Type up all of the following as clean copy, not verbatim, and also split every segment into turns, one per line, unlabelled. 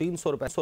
300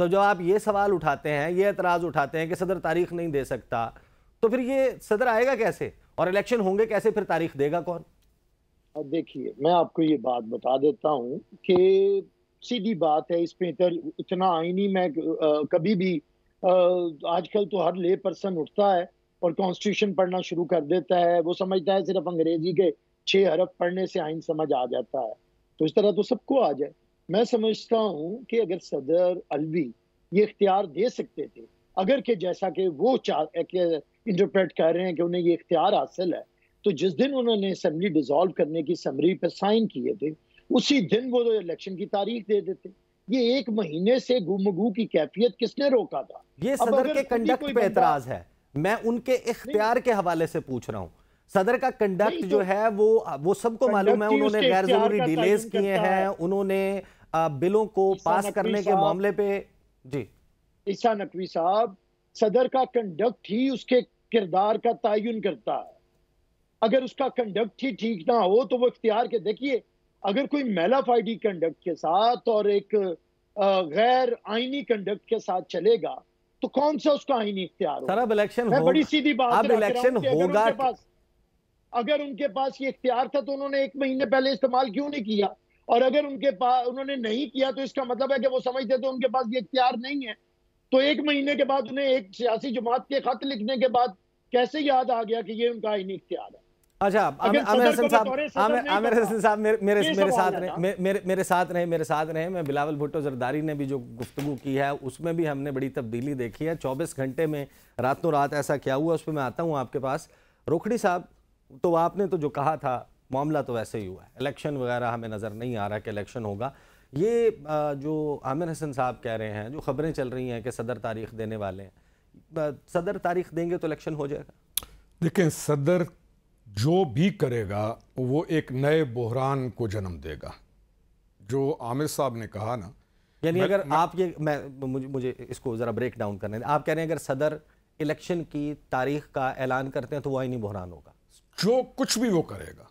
تو جب آپ یہ سوال اٹھاتے ہیں، یہ اعتراض اٹھاتے ہیں کہ صدر تاریخ نہیں دے سکتا، تو پھر یہ صدر آئے گا کیسے اور الیکشن ہوں گے کیسے؟ پھر تاریخ دے گا کون؟
اب دیکھیے میں آپ کو یہ بات بتا دیتا ہوں کہ سیدھی بات ہے، اس پہ اتنا آئینی میں کبھی بھی آج کل تو ہر لے پرسن اٹھتا ہے اور کانسٹیٹیوشن پڑھنا شروع کر دیتا ہے، وہ سمجھتا ہے صرف انگریزی کے 6 حرف پڑھنے سے آئین سمجھ آ جاتا ہے، تو اس طرح تو سب کو آ جائے۔ میں سمجھتا ہوں کہ اگر صدر علوی یہ اختیار دے سکتے تھے، اگر کہ جیسا کہ وہ انٹرپریٹ کر رہے ہیں کہ انہیں یہ اختیار حاصل ہے، تو جس دن انہوں نے اسمبلی ڈیزالو کرنے کی سمری پہ سائن کیے تھے، اسی دن وہ الیکشن کی تاریخ دے دیتے۔ یہ 1 مہینے سے گفتگو کی کیفیت کس نے روکا تھا؟
یہ صدر کے کنڈکٹ پہ اعتراض ہے، میں ان کے اختیار کے حوالے سے پوچھ رہا ہوں۔ صدر کا کنڈکٹ جو ہے وہ سب کو معلوم ہے، انہوں نے غیر ضروری ڈیلیز کیے ہیں، انہوں نے بلوں کو پاس کرنے کے معاملے پہ۔ جی
عیسیٰ نقوی صاحب، صدر کا کنڈکٹ ہی اس کے کردار کا تعین کرتا ہے۔ اگر اس کا کنڈکٹ ہی ٹھیک نہ ہو تو وہ اختیار کے دیکھیے، اگر کوئی میلا فائڈی کنڈکٹ کے ساتھ اور ایک غیر آئینی کنڈکٹ کے ساتھ چلے گا تو کون سا اس کا آئینی اختیار ہوگا؟
سر اب الیکشن
میں بڑی سیدھی بات
اب الیکشن ہوگا،
اگر ان کے پاس یہ اختیار تھا تو انہوں نے 1 مہینے پہلے استعمال کیوں نہیں کیا؟ اور اگر ان کے پاس انہوں نے نہیں کیا تو اس کا مطلب ہے کہ وہ سمجھتے تو ان کے پاس یہ اختیار نہیں ہے، تو 1 مہینے کے بعد انہیں ایک سیاسی جماعت کے خط لکھنے کے بعد کیسے یاد آ گیا کہ یہ ان کا آئینی اختیار ہے؟
اچھا عامر حسن صاحب میرے ساتھ رہے۔ میں بلاول بھٹو زرداری نے بھی جو گفتگو کی ہے اس میں بھی ہم نے بڑی تبدیلی دیکھی ہے، 24 گھنٹے میں راتوں رات ایسا کیا ہوا، اس پہ میں آتا ہوں آپ کے پاس۔ روکھڑی صاحب، تو آپ نے تو جو کہا تھا معاملہ تو ویسے ہی ہوا ہے، الیکشن وغیرہ ہمیں نظر نہیں آ رہا کہ الیکشن ہوگا۔ یہ جو عامر حسن صاحب کہہ رہے ہیں، جو خبریں چل رہی ہیں کہ صدر تاریخ دینے والے ہیں، صدر تاریخ دیں گے تو الیکشن ہو جائے گا؟
دیکھیں، صدر جو بھی کرے گا وہ ایک نئے بحران کو جنم دے گا۔ جو عامر صاحب نے کہا نا،
یعنی اگر آپ یہ مجھے اس کو ذرا بریک ڈاؤن کرنے دیں، آپ کہہ رہے ہیں اگر صدر الیکشن کی تاریخ کا اعلان کرتے ہیں تو وہ آئینی بحران ہوگا؟
جو کچھ بھی وہ کرے گا،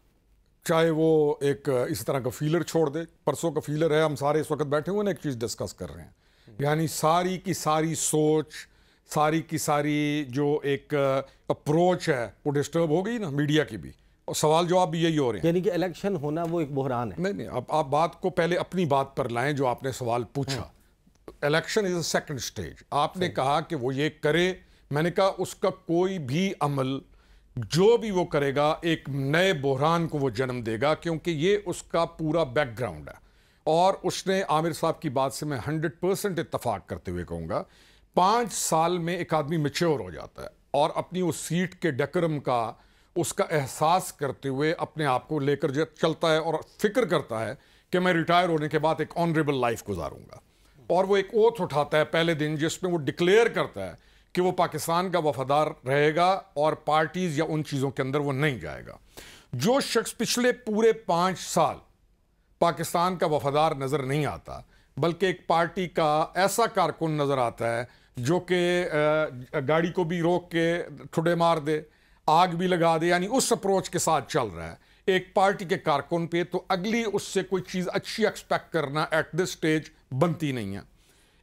چاہے وہ ایک اس طرح کا فیلر چھوڑ دے، پرسوں کا فیلر ہے، ہم سارے اس وقت بیٹھے ہوئے نا ایک چیز ڈسکس کر رہے ہیں، یعنی ساری کی ساری سوچ، ساری کی ساری جو ایک اپروچ ہے وہ ڈسٹرب ہو گئی نا میڈیا کی بھی، اور سوال جواب بھی یہی ہو رہے ہیں۔
یعنی کہ الیکشن ہونا وہ ایک بحران ہے؟
نہیں، اب آپ بات کو پہلے اپنی بات پر لائیں جو آپ نے سوال پوچھا۔ Election is a second stage. آپ نے کہا کہ وہ یہ کرے، میں نے کہا اس کا کوئی بھی عمل جو بھی وہ کرے گا ایک نئے بحران کو وہ جنم دے گا، کیونکہ یہ اس کا پورا بیک گراؤنڈ ہے۔ اور اس نے عامر صاحب کی بات سے میں 100% اتفاق کرتے ہوئے کہوں گا، 5 سال میں ایک آدمی میچور ہو جاتا ہے اور اپنی اس سیٹ کے ڈیکرم کا، اس کا احساس کرتے ہوئے اپنے آپ کو لے کر چلتا ہے اور فکر کرتا ہے کہ میں ریٹائر ہونے کے بعد ایک آنریبل لائف گزاروں گا۔ اور وہ ایک اوتھ اٹھاتا ہے پہلے دن جس میں وہ ڈکلیئر کرتا ہے کہ وہ پاکستان کا وفادار رہے گا اور پارٹیز یا ان چیزوں کے اندر وہ نہیں جائے گا۔ جو شخص پچھلے پورے 5 سال پاکستان کا وفادار نظر نہیں آتا، بلکہ ایک پارٹی کا ایسا کارکن نظر آتا ہے جو کہ گاڑی کو بھی روک کے ٹھڈے مار دے، آگ بھی لگا دے، یعنی اس اپروچ کے ساتھ چل رہا ہے ایک پارٹی کے کارکن پہ، تو اگلی اس سے کوئی چیز اچھی ایکسپیکٹ کرنا ایٹ دس سٹیج بنتی نہیں ہے۔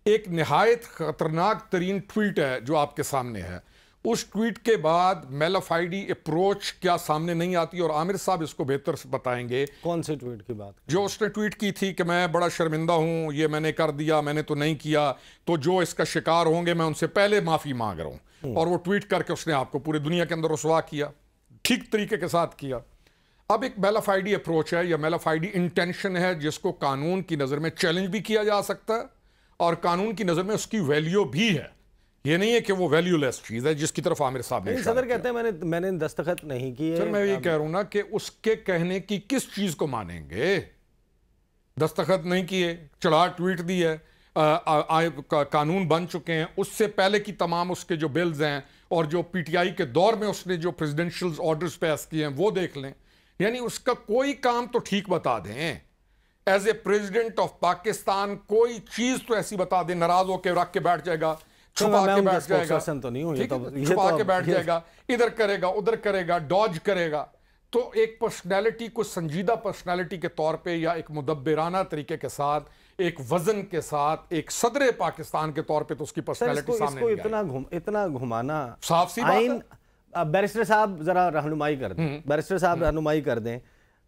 ایک نہایت خطرناک ترین ٹویٹ ہے جو آپ کے سامنے ہے، اس ٹویٹ کے بعد میلافائڈی اپروچ کیا سامنے نہیں آتی، اور عامر صاحب اس کو بہتر بتائیں گے۔
کون سے ٹویٹ کی بات؟
جو اس نے ٹویٹ کی تھی کہ میں بڑا شرمندہ ہوں، یہ میں نے کر دیا، میں نے تو نہیں کیا، تو جو اس کا شکار ہوں گے میں ان سے پہلے معافی مانگ رہا ہوں، اور وہ ٹویٹ کر کے اس نے آپ کو پوری دنیا کے اندر رسوا کیا، ٹھیک طریقے کے ساتھ کیا۔ اب ایک میلافائڈی اپروچ ہے یا میلافائڈی انٹینشن ہے جس کو قانون کی نظر میں چیلنج بھی کیا جا سکتا ہے اور قانون کی نظر میں اس کی ویلیو بھی ہے، یہ نہیں ہے کہ وہ ویلیو لیس چیز ہے جس کی طرف عامر صاحب نے اشارہ کیا۔
صدر کہتے ہیں میں نے دستخط نہیں کیے۔
سر میں یہ کہہ رہا ہوں نا کہ اس کے کہنے کی کس چیز کو مانیں گے؟ دستخط نہیں کیے، چڑھا ٹویٹ دی ہے، قانون بن چکے ہیں، اس سے پہلے کی تمام اس کے جو بلز ہیں اور جو پی ٹی آئی کے دور میں اس نے جو پریزیڈنشل آرڈرز پیس کیے ہیں وہ دیکھ لیں، یعنی اس کا کوئی کام تو ٹھیک بتا دیں۔ As a president of Pakistan کوئی چیز تو ایسی بتا دیں، ناراض ہو کے رکھ کے بیٹھ جائے گا، چھپا کے بیٹھ جائے گا، چھپا کے بیٹھ جائے گا، ادھر کرے گا ادھر کرے گا، ڈاج کرے گا۔ تو ایک پرسنالٹی کو سنجیدہ پرسنالٹی کے طور پہ یا ایک مدبرانہ طریقے کے ساتھ ایک وزن کے ساتھ ایک صدر پاکستان کے طور پہ تو اس کی پرسنالٹی سامنے نہیں آئی.
اتنا گھمانا
صاف سی بات ہے.
بیرسٹر صاحب ذرا رہنمائی کر دیں. بیرسٹر صاحب رہنمائی کر دیں,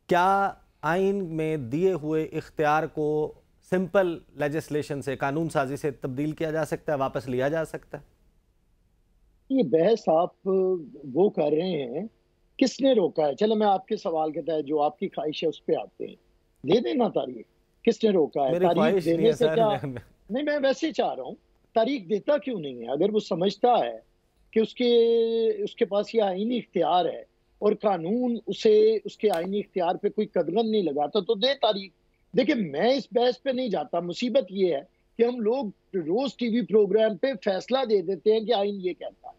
کیا آئین میں دیے ہوئے اختیار کو سمپل لیجسلیشن سے, قانون سازی سے تبدیل کیا جا سکتا ہے, واپس لیا جا سکتا ہے؟
یہ بحث آپ وہ کر رہے ہیں, کس نے روکا ہے؟ چلو میں آپ کے سوال کے تحت جو آپ کی خواہش ہے اس پہ آتے ہیں. دے دینا تاریخ, کس نے روکا ہے؟ تاریخ دینے سے کیا نہیں, میں ویسے ہی چاہ رہا ہوں, تاریخ دیتا کیوں نہیں ہے؟ اگر وہ سمجھتا ہے کہ اس کے پاس یہ آئینی اختیار ہے اور قانون اسے اس کے آئینی اختیار پہ کوئی قدغن نہیں لگاتا تو دے تاریخ. دیکھیں میں اس بحث پہ نہیں جاتا. مصیبت یہ ہے کہ ہم لوگ روز ٹی وی پروگرام پہ فیصلہ دے دیتے ہیں کہ آئین یہ کہتا ہے.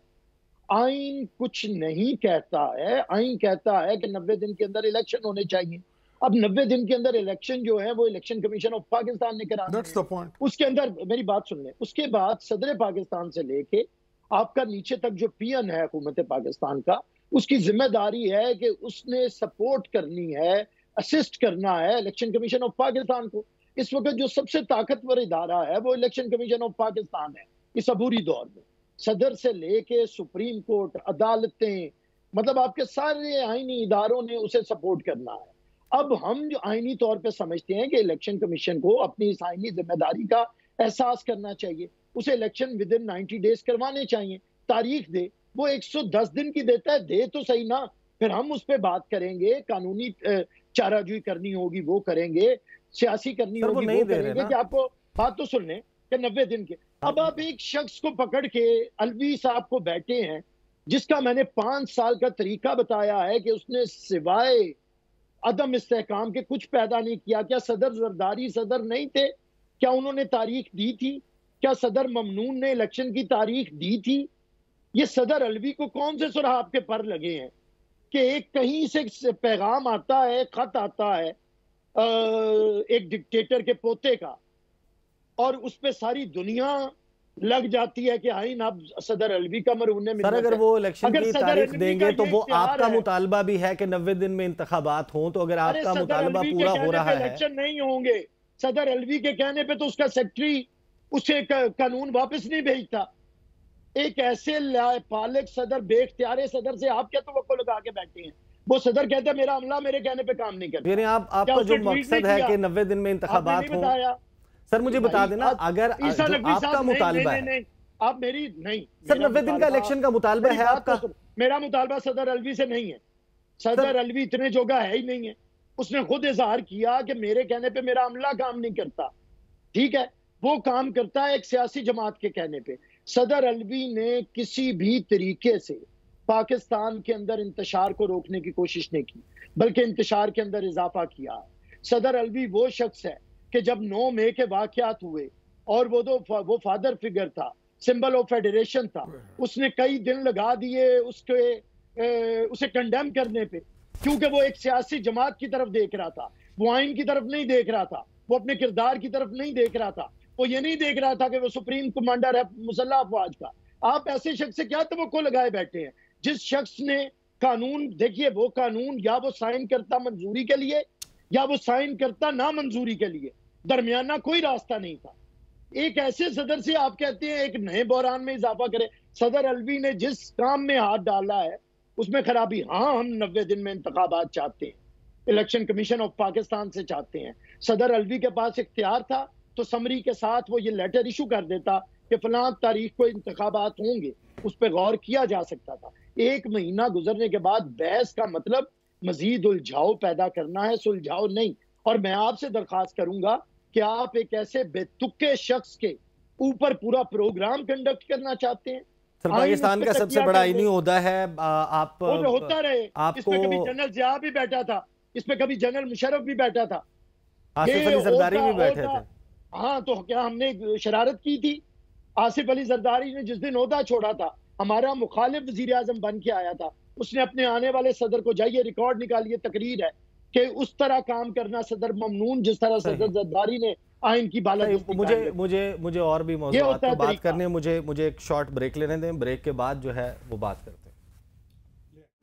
آئین کچھ نہیں کہتا ہے. آئین کہتا ہے کہ 90 دن کے اندر الیکشن ہونے چاہیے. اب 90 دن کے اندر الیکشن جو ہے وہ الیکشن کمیشن آف پاکستان نے کرانا ہے. اس کے اندر میری بات سن لیں, اس کے بعد صدر پاکستان سے لے کے آپ کا نیچے تک جو پی این ہے حکومت پاکستان کا, اس کی ذمہ داری ہے کہ اس نے سپورٹ کرنی ہے, اسسٹ کرنا ہے الیکشن کمیشن آف پاکستان کو. اس وقت جو سب سے طاقتور ادارہ ہے وہ الیکشن کمیشن آف پاکستان ہے اس عبوری دور میں. صدر سے لے کے سپریم کورٹ, عدالتیں, مطلب آپ کے سارے آئینی اداروں نے اسے سپورٹ کرنا ہے. اب ہم جو آئینی طور پہ سمجھتے ہیں کہ الیکشن کمیشن کو اپنی اس آئینی ذمہ داری کا احساس کرنا چاہیے, اسے الیکشن ود ان 90 ڈیز کروانے چاہیے. تاریخ دے, وہ 110 دن کی دیتا ہے, دے تو صحیح نا, پھر ہم اس پہ بات کریں گے. قانونی چارہ جوئی کرنی ہوگی وہ کریں گے, سیاسی کرنی ہوگی وہ کریں گے. کہ آپ کو بات تو سن لیں کہ 90 دن کے. اب آپ ایک شخص کو پکڑ کے الوی صاحب کو بیٹھے ہیں جس کا میں نے 5 سال کا طریقہ بتایا ہے کہ اس نے سوائے عدم استحکام کے کچھ پیدا نہیں کیا. کیا صدر زرداری صدر نہیں تھے؟ کیا انہوں نے تاریخ دی تھی؟ کیا صدر ممنون نے الیکشن کی تاریخ دی تھی؟ یہ صدر الوی کو کون سے سراغ کے پر لگے ہیں کہ ایک کہیں سے پیغام آتا ہے, خط آتا ہے ایک ڈکٹیٹر کے پوتے کا, اور اس پہ ساری دنیا لگ جاتی ہے کہ آئین اب صدر الوی کا مرہون نے.
سر اگر وہ الیکشن کی تاریخ دیں گے تو وہ آپ کا مطالبہ بھی ہے کہ 90 دن میں انتخابات ہوں, تو اگر آپ کا مطالبہ پورا ہو رہا ہے
الیکشن نہیں ہوں گے صدر الوی کے کہنے پہ, تو اس کا سیکٹری اسے قانون واپس نہیں بھیجتا. ایک ایسے پالک صدر, بے اختیار صدر سے آپ کیا توقع لگا کے بیٹھے ہیں؟ وہ صدر کہتے ہیں میرا عملہ میرے کہنے پہ کام نہیں کرتا.
یعنی آپ کا جو مقصد ہے کہ 90 دن میں انتخابات ہوں, سر مجھے بتا دینا اگر آپ کا مطالبہ ہے,
آپ میری نہیں
سر 90 دن کا الیکشن کا مطالبہ ہے آپ کا.
میرا مطالبہ صدر الوی سے نہیں ہے. صدر الوی اتنے جوگا ہے ہی نہیں ہے. اس نے خود اظہار کیا کہ میرے کہنے پہ میرا عملہ کام نہیں کرتا. ٹھیک ہے, وہ کام کرتا ہے ایک سیاسی جماعت کے کہنے پہ. صدر الوی نے کسی بھی طریقے سے پاکستان کے اندر انتشار کو روکنے کی کوشش نہیں کی, بلکہ انتشار کے اندر اضافہ کیا. صدر الوی وہ شخص ہے کہ جب 9 مئی کے واقعات ہوئے اور وہ فادر فگر تھا, سمبل آف فیڈریشن تھا, اس نے کئی دن لگا دیے اسے کنڈیم کرنے پہ, کیونکہ وہ ایک سیاسی جماعت کی طرف دیکھ رہا تھا, وہ آئین کی طرف نہیں دیکھ رہا تھا, وہ اپنے کردار کی طرف نہیں دیکھ رہا تھا, وہ یہ نہیں دیکھ رہا تھا کہ وہ سپریم کمانڈر ہے مسلح افواج کا. آپ ایسے شخص سے کیا توقع لگائے بیٹھے ہیں؟ جس شخص نے قانون, دیکھیے وہ قانون یا وہ سائن کرتا منظوری کے لیے یا وہ سائن کرتا نامنظوری کے لیے, درمیانہ کوئی راستہ نہیں تھا. ایک ایسے صدر سے آپ کہتے ہیں ایک نئے بحران میں اضافہ کرے. صدر الوی نے جس کام میں ہاتھ ڈالا ہے اس میں خرابی. ہاں ہم 90 دن میں انتخابات چاہتے ہیں, الیکشن کمیشن آف پاکستان سے چاہتے ہیں. صدر الوی کے پاس اختیار تھا تو سمری کے ساتھ وہ یہ لیٹر ایشو کر دیتا کہ فلاں تاریخ کو انتخابات ہوں گے, اس پہ غور کیا جا سکتا تھا. 1 مہینہ گزرنے کے بعد بحث کا مطلب مزید الجھاؤ پیدا کرنا ہے, سلجھاؤ نہیں. اور میں آپ سے درخواست کروں گا کہ آپ ایک ایسے بے تکے شخص کے اوپر پورا پروگرام کنڈکٹ کرنا چاہتے ہیں.
سر پاکستان کا سب سے بڑا آئینی عہدہ ہے, آپ
ہوتا رہے. اس پہ کبھی جنرل ضیاء بھی بیٹھا تھا, اس پہ کبھی جنرل مشرف بھی بیٹھا تھا,
آصف علی زرداری بھی بیٹھے تھے.
ہاں تو کیا ہم نے شرارت کی تھی؟ آصف علی زرداری نے جس دن عہدہ چھوڑا تھا, ہمارا مخالف وزیر اعظم بن کے آیا تھا, اس نے اپنے آنے والے صدر کو, جائیے ریکارڈ نکالیے, تقریر ہے کہ اس طرح کام کرنا صدر ممنون جس طرح صدر زرداری نے آئین کی بالادستی.
مجھے اور بھی موضوعات پر بات کرنے, مجھے ایک شارٹ بریک لینے دیں, بریک کے بعد جو ہے وہ بات کرتے ہیں.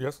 yes.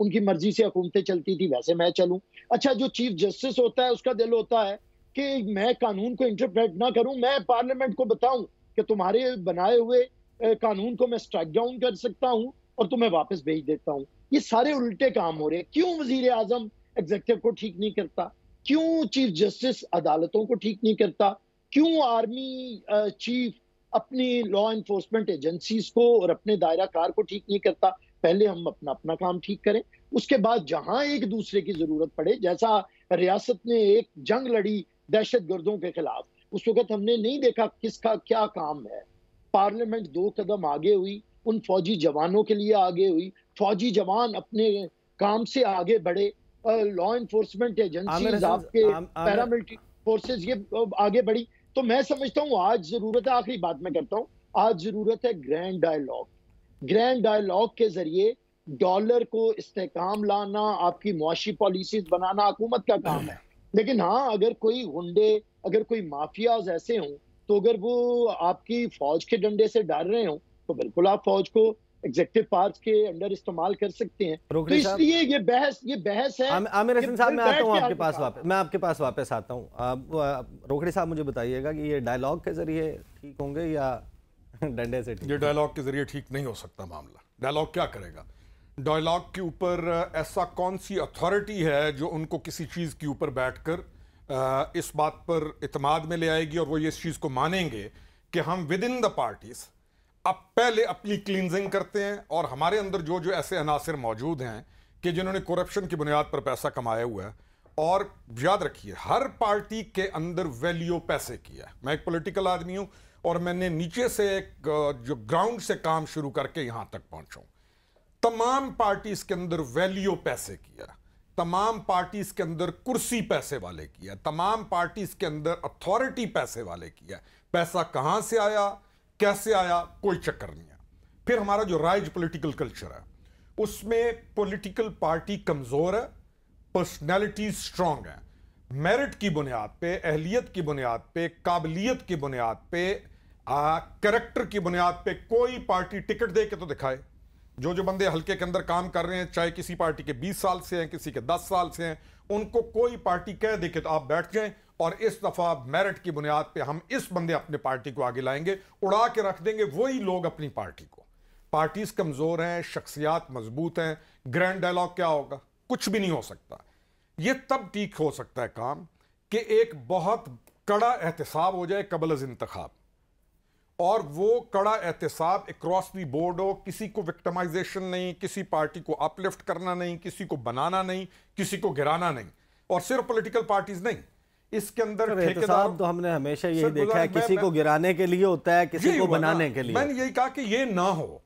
ان کی مرضی سے حکومتیں چلتی تھی ویسے میں چلوں. اچھا جو چیف جسٹس ہوتا ہے اس کا دل ہوتا ہے کہ میں قانون کو انٹرپریٹ نہ کروں, میں پارلیمنٹ کو بتاؤں کہ تمہارے بنائے ہوئے قانون کو میں سٹرائک ڈاؤن کر سکتا ہوں اور تمہیں واپس بھیج دیتا ہوں. یہ سارے الٹے کام ہو رہے ہیں. کیوں وزیر اعظم ایگزیکٹو کو ٹھیک نہیں کرتا, کیوں چیف جسٹس عدالتوں کو ٹھیک نہیں کرتا, کیوں آرمی چیف اپنی لا انفورسمنٹ ایجنسیز کو اور اپنے دائرہ کار کو ٹھیک نہیں کرتا. پہلے ہم اپنا کام ٹھیک کریں, اس کے بعد جہاں ایک دوسرے کی ضرورت پڑے, جیسا ریاست نے ایک جنگ لڑی دہشت گردوں کے خلاف, اس وقت ہم نے نہیں دیکھا کس کا کیا کام ہے. پارلیمنٹ 2 قدم آگے ہوئی, ان فوجی جوانوں کے لیے آگے ہوئی, فوجی جوان اپنے کام سے آگے بڑھے, لا انفورسمنٹ ایجنسیز آپ کے پیراملٹری فورسز یہ آگے بڑھی. تو میں سمجھتا ہوں آج ضرورت ہے, آخری بات میں کرتا ہوں, آج ضرورت ہے گرینڈ ڈائیلاگ. گرینڈ ڈائیلاگ کے ذریعے ڈالر کو استحکام لانا, آپ کی معاشی پالیسیز بنانا حکومت کا کام ہے. لیکن ہاں اگر کوئی غنڈے, اگر کوئی مافیاز ایسے ہوں تو اگر وہ آپ کی فوج کے ڈنڈے سے ڈر رہے ہوں تو بالکل آپ فوج کو ایگزیکٹو پارٹس کے انڈر استعمال کر سکتے ہیں. تو اس لیے یہ بحث ہے.
عامر حسن صاحب میں آتا ہوں آپ کے پاس واپس, میں آپ کے پاس واپس آتا ہوں. روکھڑی صاحب مجھے بتائیے گا کہ یہ ڈائیلاگ کے ذریعے ٹھیک ہوں گے یا ڈنڈے سے ٹھیک؟
یہ ڈائیلاگ کے ذریعے ٹھیک نہیں ہو سکتا معاملہ. ڈائیلاگ کیا کرے گا؟ ڈائیلاگ کے اوپر ایسا کون سی اتھارٹی ہے جو ان کو کسی چیز کے اوپر بیٹھ کر اس بات پر اعتماد میں لے آئے گی اور وہ یہ اس چیز کو مانیں گے کہ ہم ود ان دا پارٹیز اب پہلے اپنی کلینزنگ کرتے ہیں, اور ہمارے اندر جو ایسے عناصر موجود ہیں کہ جنہوں نے کرپشن کی بنیاد پر پیسہ کمایا ہوا ہے. اور یاد رکھیے ہر پارٹی کے اندر ویلیو پیسے کی ہے. میں ایک پولیٹیکل آدمی ہوں اور میں نے نیچے سے ایک جو گراؤنڈ سے کام شروع کر کے یہاں تک پہنچا ہوں. تمام پارٹیز کے اندر ویلیو پیسے کی ہے, تمام پارٹیز کے اندر کرسی پیسے والے کی ہے, تمام پارٹیز کے اندر اتھارٹی پیسے والے کی ہے. پیسہ کہاں سے آیا, کیسے آیا, کوئی چکر نہیں ہے. پھر ہمارا جو رائج پولیٹیکل کلچر ہے اس میں پولیٹیکل پارٹی کمزور ہے, پرسنالٹیز سٹرونگ ہیں. میرٹ کی بنیاد پہ, اہلیت کی بنیاد پہ, قابلیت کی بنیاد پہ, کریکٹر کی بنیاد پہ کوئی پارٹی ٹکٹ دے کے تو دکھائے. جو بندے حلقے کے اندر کام کر رہے ہیں, چاہے کسی پارٹی کے 20 سال سے ہیں, کسی کے 10 سال سے ہیں, ان کو کوئی پارٹی کہہ دے کہ آپ بیٹھ جائیں اور اس دفعہ میرٹ کی بنیاد پہ ہم اس بندے اپنے پارٹی کو آگے لائیں گے, اڑا کے رکھ دیں گے وہی لوگ اپنی پارٹی کو. پارٹیز کمزور ہیں, شخصیات مضبوط ہیں. گرینڈ ڈائیلاگ کیا ہوگا؟ کچھ بھی نہیں ہو سکتا. یہ تب ٹھیک ہو سکتا ہے کام کہ ایک بہت کڑا احتساب ہو جائے قبل از انتخاب, اور وہ کڑا احتساب اکراس دی بورڈ ہو. کسی کو وکٹمائزیشن نہیں, کسی پارٹی کو اپ لفٹ کرنا نہیں, کسی کو بنانا نہیں, کسی کو گرانا نہیں. اور صرف پولیٹیکل پارٹیز نہیں, اس کے اندر
احتساب تو ہم نے ہمیشہ یہی دیکھا ہے, کسی کو گرانے کے لیے ہوتا ہے, کسی کو بنانے کے لیے.
میں نے یہی کہا کہ یہ نہ ہو.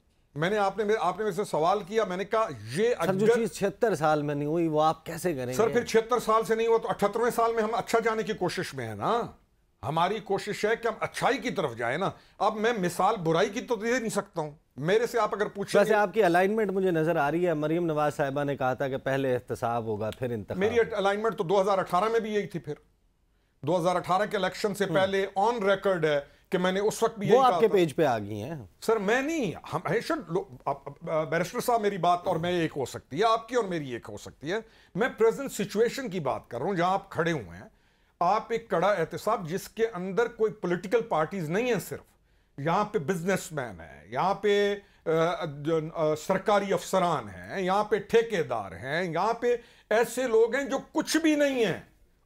آپ نے میرے سے سوال کیا, میں نے کہا یہ
جو چیز 76 سال میں نہیں ہوئی وہ آپ کیسے کریں گے؟
سر پھر 76 سال سے نہیں ہوا تو 78ویں سال میں ہم اچھا جانے کی کوشش میں ہیں نا. ہماری کوشش ہے کہ ہم اچھائی کی طرف جائیں نا. اب میں مثال برائی کی تو دے نہیں سکتا ہوں. میرے سے آپ اگر پوچھیں,
ویسے آپ کی الائنمنٹ مجھے نظر آ رہی ہے. مریم نواز صاحبہ نے کہا تھا کہ پہلے احتساب ہوگا پھر انتخاب.
میری الائنمنٹ تو 2018 میں بھی یہی تھی. پھر 2018 کے الیکشن سے پہلے آن ریکارڈ ہے کہ میں نے اس وقت بھی یہی کہا.
وہ آپ کے پیج پہ آ گئی ہیں
سر. میں نہیں, ہمیشہ بیرسٹر صاحب میری بات اور میں ایک ہو سکتی ہے, آپ کی اور میری ایک ہو سکتی ہے. میں پریزنٹ سچویشن کی بات کر رہا ہوں جہاں آپ کھڑے ہوئے ہیں. آپ ایک کڑا احتساب جس کے اندر کوئی پولیٹیکل پارٹیز نہیں ہیں, صرف یہاں پہ بزنس مین ہیں, یہاں پہ سرکاری افسران ہیں, یہاں پہ ٹھیکیدار ہیں, یہاں پہ ایسے لوگ ہیں جو کچھ بھی نہیں ہیں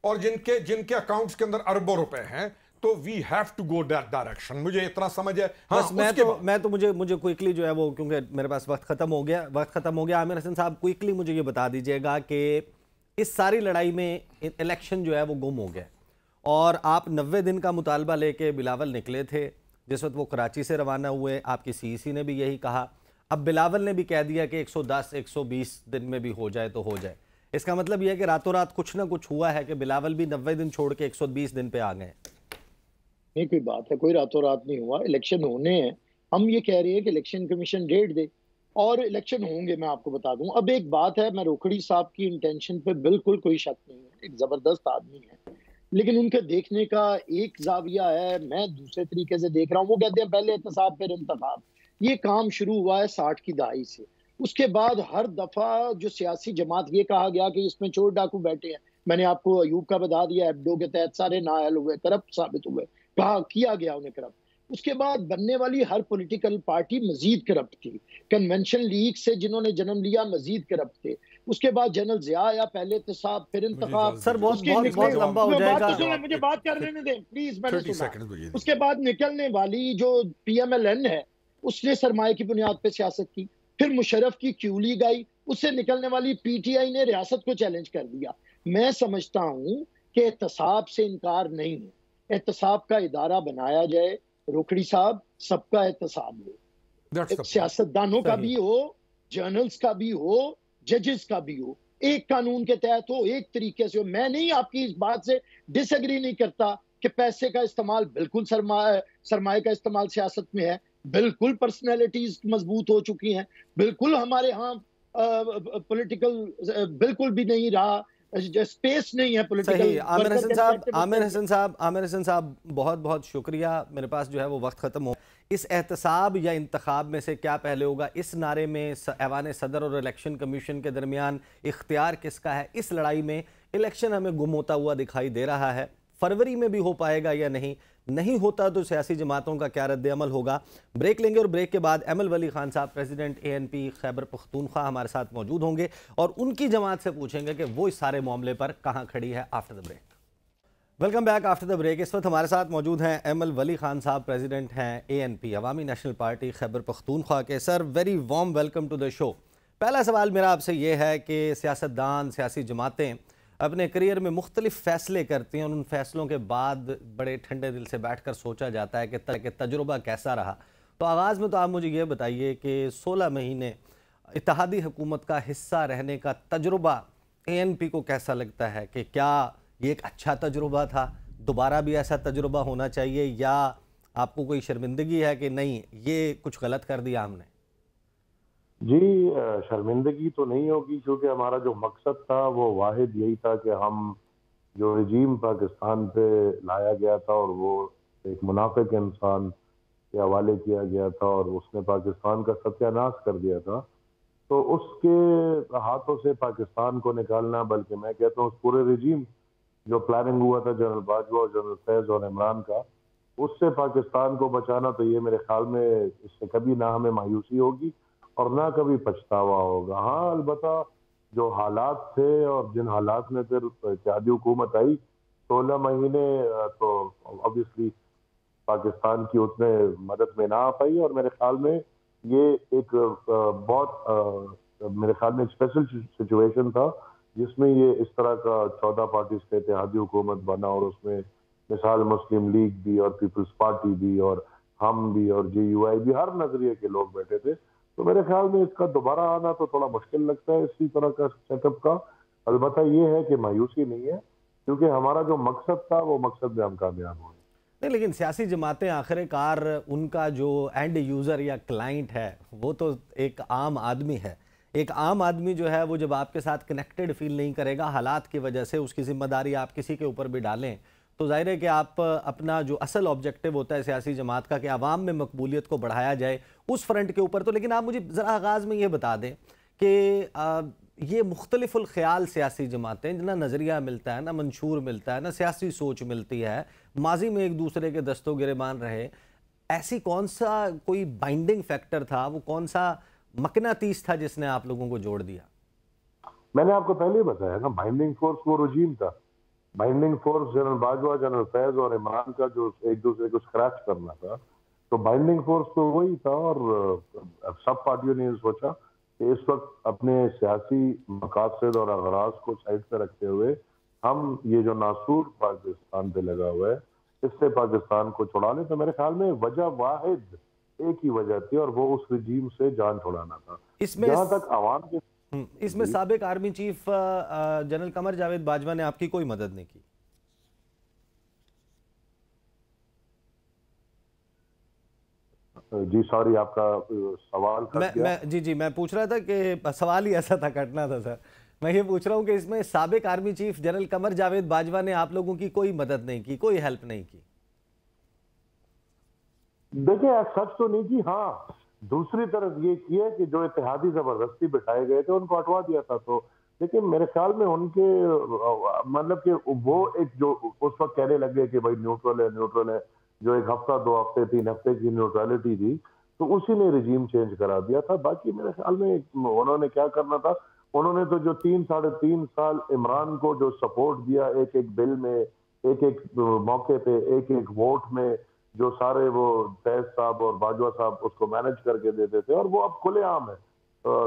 اور جن کے اکاؤنٹس کے اندر اربوں روپے ہیں. تو we have to go that direction. مجھے اتنا سمجھ ہے.
مجھے کوئکلی جو ہے وہ, کیونکہ میرے پاس وقت ختم ہو گیا. عامر حسن صاحب کوئکلی مجھے یہ بتا دیجئے گا کہ اس ساری لڑائی میں الیکشن جو ہے وہ گم ہو گیا, اور آپ 90 دن کا مطالبہ لے کے بلاول نکلے تھے جس وقت وہ کراچی سے روانہ ہوئے. آپ کی سی ای سی نے بھی یہی کہا. اب بلاول نے بھی کہہ دیا کہ 110-120 دن میں بھی ہو جائے تو ہو جائے. اس کا مطلب یہ ہے کہ راتوں رات کچھ نہ کچھ ہوا ہے کہ بلاول بھی 90 دن چھوڑ کے 120 دن پہ آ گئے.
نہیں کوئی بات ہے, کوئی راتوں رات نہیں ہوا. الیکشن ہونے ہیں. ہم یہ کہہ رہے ہیں کہ الیکشن کمیشن ڈیٹ دے اور الیکشن ہوں گے. میں آپ کو بتا دوں, اب ایک بات ہے, میں روکھڑی صاحب کی انٹینشن پہ بالکل کوئی شک نہیں ہے, ایک زبردست آدمی ہے, لیکن ان کے دیکھنے کا ایک زاویہ ہے, میں دوسرے طریقے سے دیکھ رہا ہوں. وہ کہتے ہیں پہلے احتساب پھر انتخاب. یہ کام شروع ہوا ہے 60 کی دہائی سے. اس کے بعد ہر دفعہ جو سیاسی جماعت یہ کہا گیا کہ اس میں چور ڈاکو بیٹھے ہیں، میں نے آپ کو ایوب کا بتا دیا، ایبڈو کے تحت سارے نااہل ہوئے، کرپٹ ثابت ہوئے، کہا کیا گیا انہیں کرپٹ۔ اس کے بعد بننے والی ہر پولیٹیکل پارٹی مزید کرپٹ تھی، کنونشن لیگ سے جنہوں نے جنم لیا مزید کرپٹ تھے، اس کے بعد جنرل ضیاء آیا، پہلے احتساب پھر انتخاب۔
سر بہت لمبا ہو جائے گا،
مجھے بات کرنے دیں پلیز، میں نے سنا۔ اس کے بعد نکلنے والی جو پی ایم ایل این ہے اس نے سرمایہ کی بنیاد پہ سیاست کی، پھر مشرف کی کیو لیگ آئی، اس سے نکلنے والی پی ٹی آئی نے ریاست کو چیلنج کر دیا۔ میں سمجھتا ہوں کہ احتساب سے انکار نہیں ہے، احتساب کا ادارہ بنایا جائے، روکڑی صاحب، سب کا احتساب ہو، سیاستدانوں کا بھی ہو، جرنلز کا بھی ہو، ججز کا بھی ہو، ایک قانون کے تحت ہو، ایک طریقے سے ہو۔ میں نہیں آپ کی اس بات سے ڈس ایگری نہیں کرتا کہ پیسے کا استعمال بالکل سرمایہ کا استعمال سیاست میں ہے، بالکل پرسنالٹیز مضبوط ہو چکی ہیں، بالکل ہمارے ہاں پولیٹیکل بالکل بھی نہیں رہا، اسپیس نہیں ہے پولیٹیکل۔
صحیح۔ عامر حسن صاحب بہت بہت شکریہ، میرے پاس جو ہے وہ وقت ختم ہو۔ اس احتساب یا انتخاب میں سے کیا پہلے ہوگا، اس نعرے میں ایوان صدر اور الیکشن کمیشن کے درمیان اختیار کس کا ہے، اس لڑائی میں الیکشن ہمیں گم ہوتا ہوا دکھائی دے رہا ہے۔ فروری میں بھی ہو پائے گا یا نہیں ہوتا تو سیاسی جماعتوں کا کیا رد عمل ہوگا۔ بریک لیں گے اور بریک کے بعد ایمل ولی خان صاحب پریزیڈنٹ ANP خیبر پختونخوا ہمارے ساتھ موجود ہوں گے اور ان کی جماعت سے پوچھیں گے کہ وہ اس سارے معاملے پر کہاں کھڑی ہے۔ After the break, welcome back after the break. اس وقت ہمارے ساتھ موجود ہیں ایمل ولی خان صاحب، پریزیڈنٹ ہیں ANP عوامی نیشنل پارٹی خیبر پختونخوا کے۔ Sir very warm welcome to the show. پہلا سوال میرا آپ سے یہ ہے کہ سیاستدان، سیاسی جماعتیں اپنے کریئر میں مختلف فیصلے کرتی ہیں اور ان فیصلوں کے بعد بڑے ٹھنڈے دل سے بیٹھ کر سوچا جاتا ہے کہ تجربہ کیسا رہا۔ تو آغاز میں تو آپ مجھے یہ بتائیے کہ 16 مہینے اتحادی حکومت کا حصہ رہنے کا تجربہ ANP کو کیسا لگتا ہے، کہ کیا یہ ایک اچھا تجربہ تھا، دوبارہ بھی ایسا تجربہ ہونا چاہیے، یا آپ کو کوئی شرمندگی ہے کہ نہیں یہ کچھ غلط کر دیا ہم نے؟
جی شرمندگی تو نہیں ہوگی، کیونکہ ہمارا جو مقصد تھا وہ واحد یہی تھا کہ ہم جو رجیم پاکستان پہ لایا گیا تھا اور وہ ایک منافق انسان کے حوالے کیا گیا تھا اور اس نے پاکستان کا ستیہ ناش کر دیا تھا، تو اس کے ہاتھوں سے پاکستان کو نکالنا، بلکہ میں کہتا ہوں اس پورے رجیم جو پلاننگ ہوا تھا جنرل باجوہ اور جنرل فیض اور عمران کا، اس سے پاکستان کو بچانا، تو یہ میرے خیال میں اس سے کبھی نہ ہمیں مایوسی ہوگی اور نہ کبھی پچھتاوا ہوگا۔ ہاں البتہ جو حالات تھے اور جن حالات میں پھر اتحادی حکومت آئی 16 مہینے، تو obviously پاکستان کی اتنے مدد میں نہ آ پائی، اور میرے خیال میں یہ ایک بہت میرے خیال میں اسپیشل سچویشن تھا جس میں یہ اس طرح کا 14 پارٹیز کا اتحادی حکومت بنا، اور اس میں مثال مسلم لیگ بھی اور پیپلز پارٹی بھی اور ہم بھی اور JUI بھی، ہر نظریے کے لوگ بیٹھے تھے۔ تو میرے خیال میں اس کا دوبارہ آنا تو تھوڑا مشکل لگتا ہے اسی طرح کا سیٹ اپ کا۔ البتہ یہ ہے کہ مایوسی نہیں ہے، کیونکہ ہمارا جو مقصد تھا وہ مقصد میں ہم کامیاب ہوئے۔
نہیں، لیکن سیاسی جماعتیں آخر کار ان کا جو اینڈ یوزر یا کلائنٹ ہے وہ تو ایک عام آدمی ہے۔ ایک عام آدمی جو ہے وہ جب آپ کے ساتھ کنیکٹڈ فیل نہیں کرے گا حالات کی وجہ سے، اس کی ذمہ داری آپ کسی کے اوپر بھی ڈالیں، تو ظاہر ہے کہ آپ اپنا جو اصل آبجیکٹیو ہوتا ہے سیاسی جماعت کا کہ عوام میں مقبولیت کو بڑھایا جائے، اس فرنٹ کے اوپر تو۔ لیکن آپ مجھے ذرا آغاز میں یہ بتا دیں کہ یہ مختلف الخیال سیاسی جماعتیں، نہ نظریہ ملتا ہے، نہ منشور ملتا ہے، نہ سیاسی سوچ ملتی ہے، ماضی میں ایک دوسرے کے دست و گریبان رہے، ایسی کون سا کوئی بائنڈنگ فیکٹر تھا، وہ کون سا مقناطیس تھا جس نے آپ لوگوں کو جوڑ دیا؟
میں نے آپ کو پہلے ہی بتایا نا، بائنڈنگ فورس وہ رجیم تھا، binding force general Bajwa, general Faiz اور عمران کا جو ایک دوسرے کو اسکریچ کرنا تھا، تو بائنڈنگ فورس تو وہی تھا۔ اور سب پارٹیوں نے سوچا کہ اس وقت اپنے سیاسی مقاصد اور اغراض کو سائڈ پہ رکھتے ہوئے ہم یہ جو ناسور پاکستان پہ لگا ہوا ہے اس سے پاکستان کو چھڑا لیں۔ تو میرے خیال میں وجہ واحد ایک ہی وجہ تھی، اور وہ اس رجیم سے جان چھڑانا تھا۔ جہاں تک عوام کے
اس میں سابق army chief general Qamar Javed Bajwa نے آپ کی کوئی مدد نہیں کی؟
جی سوری، آپ کا سوال کٹ گیا۔
جی میں پوچھ رہا تھا کہ سوال ہی ایسا تھا، کٹنا تھا سر۔ میں یہ پوچھ رہا ہوں کہ اس میں سابق army chief general Qamar Javed Bajwa نے آپ لوگوں کی کوئی مدد نہیں کی، کوئی ہیلپ نہیں کی؟
دیکھیں سچ تو نہیں کی، ہاں دوسری طرف یہ کیا کہ جو اتحادی زبردستی بٹھائے گئے تھے ان کو ہٹوا دیا تھا. تو لیکن میرے خیال میں ان کے مطلب کہ وہ ایک جو اس وقت کہنے لگے کہ بھائی نیوٹرل ہے, جو ایک ہفتہ 2 ہفتے 3 ہفتے کی نیوٹرلٹی تھی, تو اسی نے رجیم چینج کرا دیا تھا. باقی میرے خیال میں انہوں نے کیا کرنا تھا, انہوں نے تو جو 3 ساڑھے 3 سال عمران کو جو سپورٹ دیا, ایک ایک بل میں, ایک ایک موقع پہ, ایک ایک ووٹ میں, جو سارے وہ فیض صاحب اور باجوہ صاحب اس کو مینج کر کے دیتے تھے, اور وہ اب کھلے عام ہے,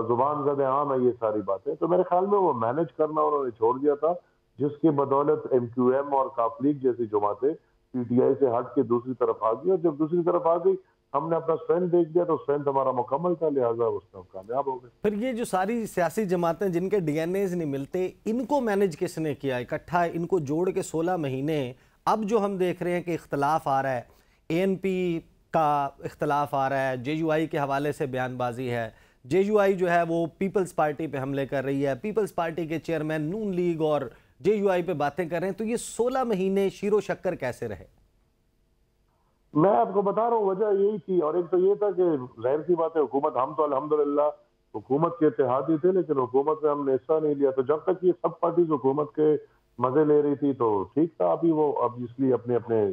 زبان زدہ عام ہے یہ ساری باتیں. تو میرے خیال میں وہ مینج کرنا انہوں نے چھوڑ دیا تھا, جس کی بدولت ایم کیو ایم اور کاف لیگ جیسی جماعتیں پی ٹی آئی سے ہٹ کے دوسری طرف آ گئی, اور جب دوسری طرف آ گئی ہم نے اپنا اسٹرینتھ دیکھ دیا تو اسٹرینتھ ہمارا مکمل تھا, لہٰذا اس میں کامیاب ہو گئے.
پھر یہ جو ساری سیاسی جماعتیں جن کے ڈی این ایز نہیں ملتے, ان کو مینج کس نے کیا اکٹھا, ان کو جوڑ کے 16 مہینے؟ اب جو ہم دیکھ رہے ہیں کہ اختلاف آ رہا ہے, اے این پی کا اختلاف آ رہا ہے, جے یو آئی کے حوالے سے بیان بازی ہے, جے یو آئی جو ہے وہ پیپلز پارٹی پہ حملے کر رہی ہے, پیپلز پارٹی کے چیئرمین نون لیگ اور جے یو آئی پہ باتیں کر رہے ہیں, تو یہ 16 مہینے شیر و شکر کیسے رہے؟
میں آپ کو بتا رہا ہوں وجہ یہی تھی, اور ایک تو یہ تھا کہ ظاہر سی بات ہے حکومت, ہم تو الحمدللہ حکومت کے اتحادی تھے, لیکن حکومت میں ہم نے حصہ نہیں لیا. تو جب تک یہ سب پارٹیز حکومت کے مزے لے رہی تھی تو ٹھیک تھا. ابھی وہ اب اس لیے اپنے اپنے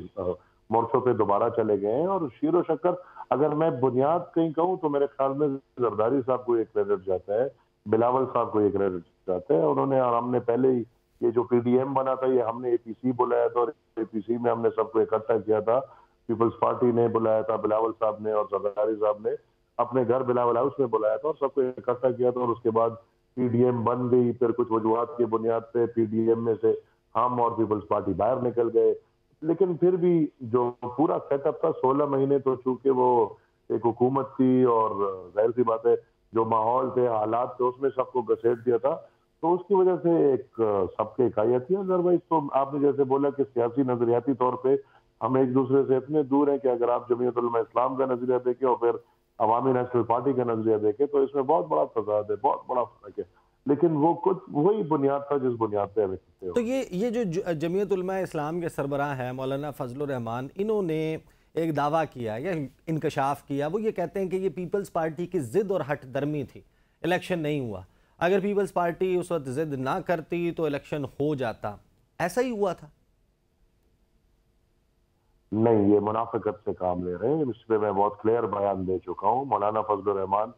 مورچوں پہ دوبارہ چلے گئے ہیں. اور شیر و شکر اگر میں بنیاد کہیں کہوں تو میرے خیال میں زرداری صاحب کو ایک کریڈٹ جاتا ہے, بلاول صاحب کو ایک کریڈٹ جاتا ہے. انہوں نے, اور ہم نے پہلے ہی یہ جو پی ڈی ایم بنا تھا یہ ہم نے اے پی سی بلایا تھا, اور اے پی سی میں ہم نے سب کو اکٹھا کیا تھا. پیپلز پارٹی نے بلایا تھا, بلاول صاحب نے اور زرداری صاحب نے اپنے گھر بلاول ہاؤس میں بلایا تھا, اور سب کو اکٹھا کیا تھا. اور اس کے بعد پی ڈی ایم بن گئی. پھر کچھ وجوہات کی بنیاد پہ پی ڈی ایم میں سے ہم اور پیپلز پارٹی باہر نکل گئے. لیکن پھر بھی جو پورا سیٹ اپ تھا 16 مہینے, تو چونکہ وہ ایک حکومت تھی اور ظاہر سی بات ہے جو ماحول تھے, حالات تھے, اس میں سب کو گھسیٹ دیا تھا. تو اس کی وجہ سے ایک سب کے اکائیت تھی. ادروائز تو آپ نے جیسے بولا کہ سیاسی نظریاتی طور پہ ہم ایک دوسرے سے اتنے دور ہیں کہ اگر آپ جمعیت علماء اسلام کا نظریہ دیکھیں اور پھر عوامی نیشنل پارٹی کا نظریہ دیکھیں تو اس میں بہت بڑا تضاد ہے, بہت بڑا فرق ہے. لیکن وہ کچھ وہی بنیاد تھا جس بنیاد پہ ہمیں کہتے ہو.
تو یہ جو جمعیت علماء اسلام کے سربراہ ہیں مولانا فضل الرحمان, انہوں نے ایک دعویٰ کیا یا انکشاف کیا, وہ یہ کہتے ہیں کہ یہ پیپلز پارٹی کی ضد اور ہٹ درمی تھی, الیکشن نہیں ہوا. اگر پیپلز پارٹی اس وقت ضد نہ کرتی تو الیکشن ہو جاتا. ایسا ہی ہوا تھا؟
نہیں, یہ منافقت سے کام لے رہے ہیں. اس پہ میں بہت کلیئر بیان دے چکا ہوں. مولانا فضل الرحمان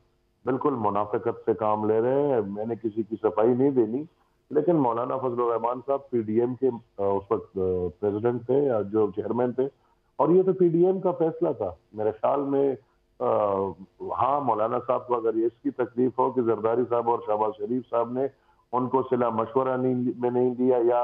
بالکل منافقت سے کام لے رہے ہیں. میں نے کسی کی صفائی نہیں دینی, لیکن مولانا فضل الرحمان صاحب پی ڈی ایم کے اس وقت پریزیڈنٹ تھے, جو چیئرمین تھے, اور یہ تو پی ڈی ایم کا فیصلہ تھا. میرے خیال میں ہاں مولانا صاحب کو اگر اس کی تکلیف ہو کہ زرداری صاحب اور شہباز شریف صاحب نے ان کو صلاح مشورہ میں نہیں دیا, یا